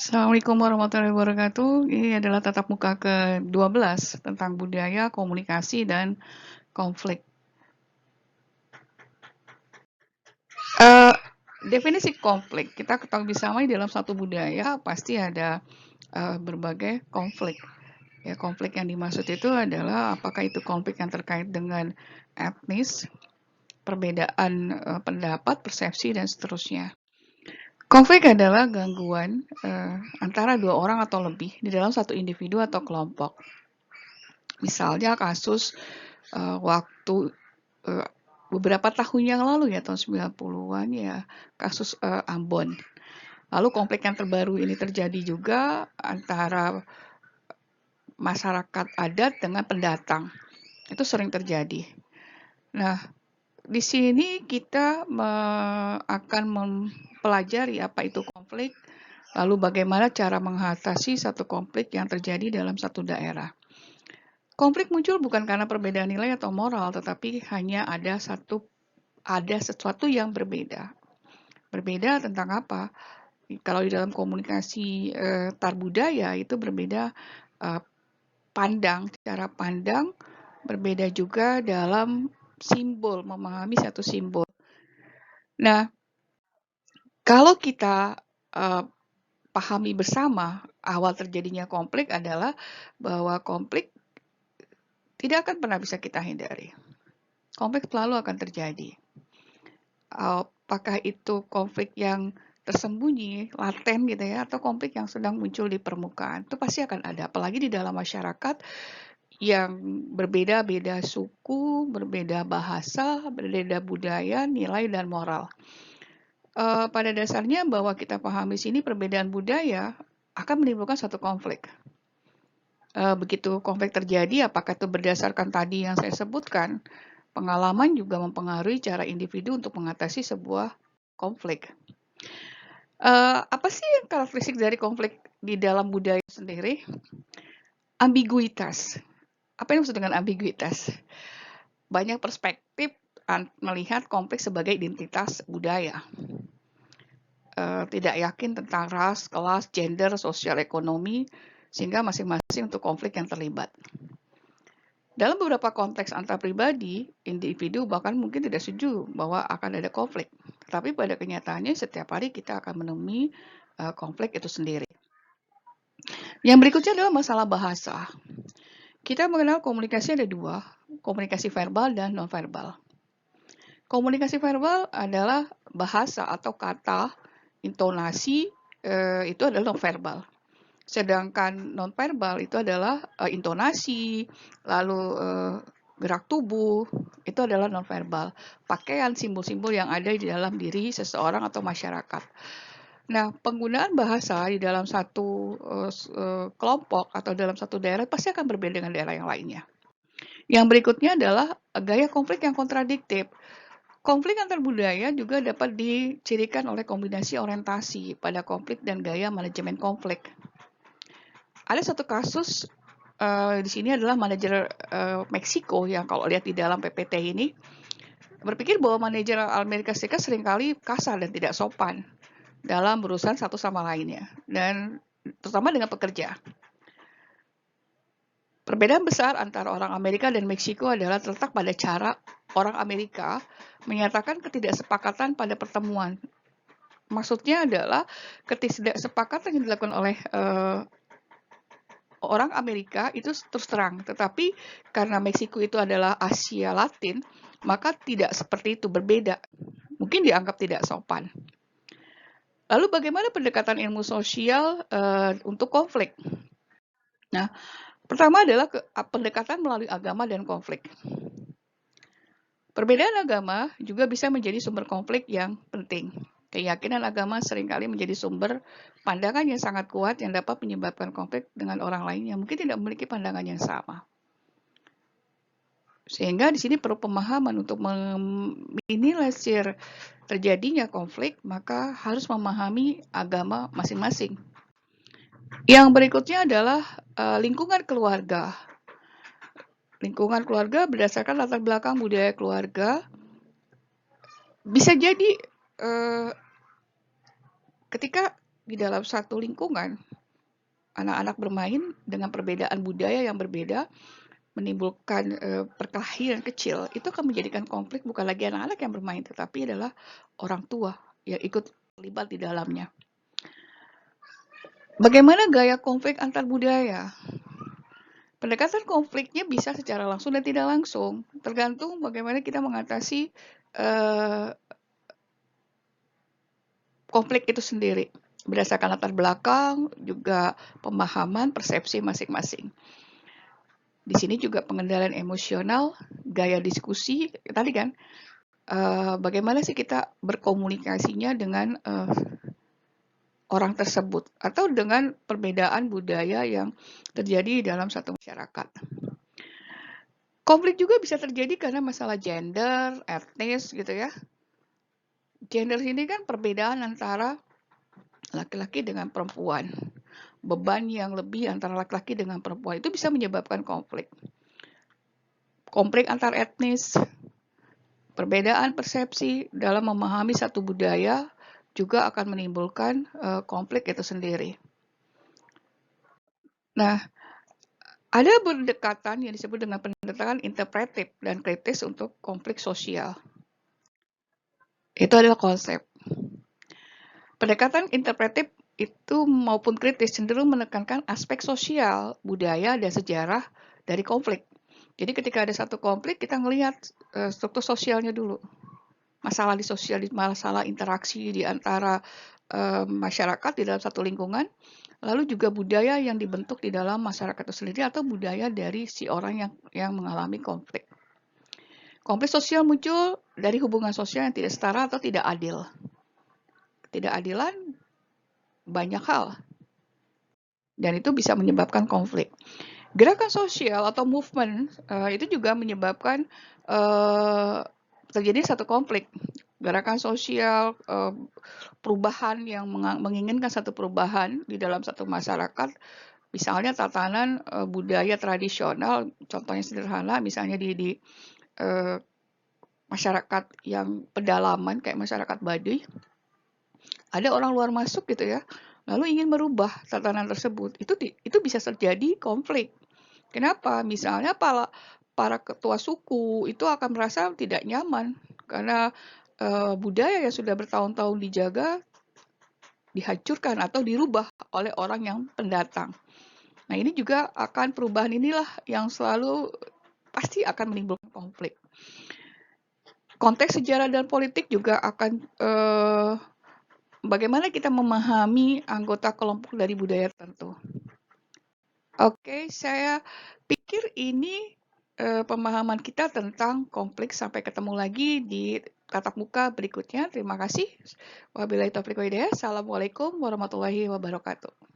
Assalamualaikum warahmatullahi wabarakatuh. Ini adalah tatap muka ke-12 tentang budaya, komunikasi, dan konflik. Definisi konflik, kita ketahui bersama di dalam satu budaya pasti ada berbagai konflik. Ya, konflik yang dimaksud itu adalah apakah itu konflik yang terkait dengan etnis, perbedaan pendapat, persepsi, dan seterusnya. Konflik adalah gangguan antara dua orang atau lebih di dalam satu individu atau kelompok. Misalnya kasus waktu beberapa tahun yang lalu ya, tahun 90-an ya, kasus Ambon. Lalu konflik yang terbaru ini terjadi juga antara masyarakat adat dengan pendatang. Itu sering terjadi. Nah, di sini kita akan mempelajari apa itu konflik, lalu bagaimana cara mengatasi satu konflik yang terjadi dalam satu daerah. Konflik muncul bukan karena perbedaan nilai atau moral, tetapi hanya ada sesuatu yang berbeda. Berbeda tentang apa? Kalau di dalam komunikasi tarbudaya itu berbeda cara pandang, berbeda juga dalam simbol, memahami satu simbol. Nah, kalau kita pahami bersama, awal terjadinya konflik adalah bahwa konflik tidak akan pernah bisa kita hindari. Konflik selalu akan terjadi. Apakah itu konflik yang tersembunyi, laten gitu ya, atau konflik yang sedang muncul di permukaan, itu pasti akan ada. Apalagi di dalam masyarakat yang berbeda-beda suku, berbeda bahasa, berbeda budaya, nilai, dan moral. Pada dasarnya bahwa kita pahami sini perbedaan budaya akan menimbulkan satu konflik. Begitu konflik terjadi, apakah itu berdasarkan tadi yang saya sebutkan, pengalaman juga mempengaruhi cara individu untuk mengatasi sebuah konflik. Apa sih karakteristik dari konflik di dalam budaya sendiri? Ambiguitas. Apa yang dimaksud dengan ambiguitas? Banyak perspektif melihat konflik sebagai identitas budaya. Tidak yakin tentang ras, kelas, gender, sosial ekonomi, sehingga masing-masing untuk konflik yang terlibat. Dalam beberapa konteks antar pribadi, individu bahkan mungkin tidak setuju bahwa akan ada konflik. Tapi pada kenyataannya setiap hari kita akan menemui konflik itu sendiri. Yang berikutnya adalah masalah bahasa. Kita mengenal komunikasi ada dua, komunikasi verbal dan nonverbal. Komunikasi verbal adalah bahasa atau kata, intonasi, itu adalah nonverbal. Sedangkan nonverbal itu adalah intonasi, lalu gerak tubuh, itu adalah nonverbal. Pakaian, simbol-simbol yang ada di dalam diri seseorang atau masyarakat. Nah, penggunaan bahasa di dalam satu kelompok atau dalam satu daerah pasti akan berbeda dengan daerah yang lainnya. Yang berikutnya adalah gaya konflik yang kontradiktif. Konflik antar budaya juga dapat dicirikan oleh kombinasi orientasi pada konflik dan gaya manajemen konflik. Ada satu kasus di sini adalah manajer Meksiko yang kalau lihat di dalam PPT ini berpikir bahwa manajer Amerika Serikat seringkali kasar dan tidak sopan dalam berurusan satu sama lainnya, dan terutama dengan pekerja. Perbedaan besar antara orang Amerika dan Meksiko adalah terletak pada cara orang Amerika menyatakan ketidaksepakatan pada pertemuan. Maksudnya adalah ketidaksepakatan yang dilakukan oleh orang Amerika itu terus terang, tetapi karena Meksiko itu adalah Asia Latin, maka tidak seperti itu, berbeda. Mungkin dianggap tidak sopan. Lalu bagaimana pendekatan ilmu sosial untuk konflik? Nah, pertama adalah pendekatan melalui agama dan konflik. Perbedaan agama juga bisa menjadi sumber konflik yang penting. Keyakinan agama seringkali menjadi sumber pandangan yang sangat kuat yang dapat menyebabkan konflik dengan orang lain yang mungkin tidak memiliki pandangan yang sama. Sehingga di sini perlu pemahaman untuk meminimalisir terjadinya konflik, maka harus memahami agama masing-masing. Yang berikutnya adalah lingkungan keluarga. Lingkungan keluarga berdasarkan latar belakang budaya keluarga bisa jadi ketika di dalam satu lingkungan, anak-anak bermain dengan perbedaan budaya yang berbeda, menimbulkan perkelahian kecil, itu akan menjadikan konflik bukan lagi anak-anak yang bermain, tetapi adalah orang tua yang ikut terlibat di dalamnya. Bagaimana gaya konflik antar budaya? Pendekatan konfliknya bisa secara langsung dan tidak langsung, tergantung bagaimana kita mengatasi konflik itu sendiri, berdasarkan latar belakang, juga pemahaman, persepsi masing-masing. Di sini juga pengendalian emosional, gaya diskusi, tadi kan, bagaimana sih kita berkomunikasinya dengan orang tersebut, atau dengan perbedaan budaya yang terjadi dalam satu masyarakat. Konflik juga bisa terjadi karena masalah gender, etnis gitu ya. Gender ini kan perbedaan antara laki-laki dengan perempuan. Beban yang lebih antara laki-laki dengan perempuan itu bisa menyebabkan konflik. Konflik antar etnis, perbedaan persepsi dalam memahami satu budaya juga akan menimbulkan konflik itu sendiri. Nah, ada pendekatan yang disebut dengan pendekatan interpretif dan kritis untuk konflik sosial. Itu adalah konsep. Pendekatan interpretif itu maupun kritis cenderung menekankan aspek sosial, budaya, dan sejarah dari konflik. Jadi ketika ada satu konflik, kita melihat struktur sosialnya dulu. Masalah di sosial, masalah interaksi di antara masyarakat di dalam satu lingkungan, lalu juga budaya yang dibentuk di dalam masyarakat itu sendiri atau budaya dari si orang yang mengalami konflik. Konflik sosial muncul dari hubungan sosial yang tidak setara atau tidak adil. Ketidakadilan banyak hal, dan itu bisa menyebabkan konflik. Gerakan sosial atau movement itu juga menyebabkan terjadi satu konflik. Gerakan sosial, perubahan yang menginginkan satu perubahan di dalam satu masyarakat, misalnya tatanan budaya tradisional, contohnya sederhana, misalnya di masyarakat yang pedalaman kayak masyarakat Baduy, ada orang luar masuk gitu ya, lalu ingin merubah tatanan tersebut, itu bisa terjadi konflik. Kenapa? Misalnya para ketua suku itu akan merasa tidak nyaman karena budaya yang sudah bertahun-tahun dijaga dihancurkan atau dirubah oleh orang yang pendatang. Nah, ini juga akan perubahan inilah yang selalu pasti akan menimbulkan konflik. Konteks sejarah dan politik juga akan bagaimana kita memahami anggota kelompok dari budaya tertentu. Oke, saya pikir ini pemahaman kita tentang konflik. Sampai ketemu lagi di tatap muka berikutnya. Terima kasih. Wabillahi taufiq wal hidayah. Assalamualaikum warahmatullahi wabarakatuh.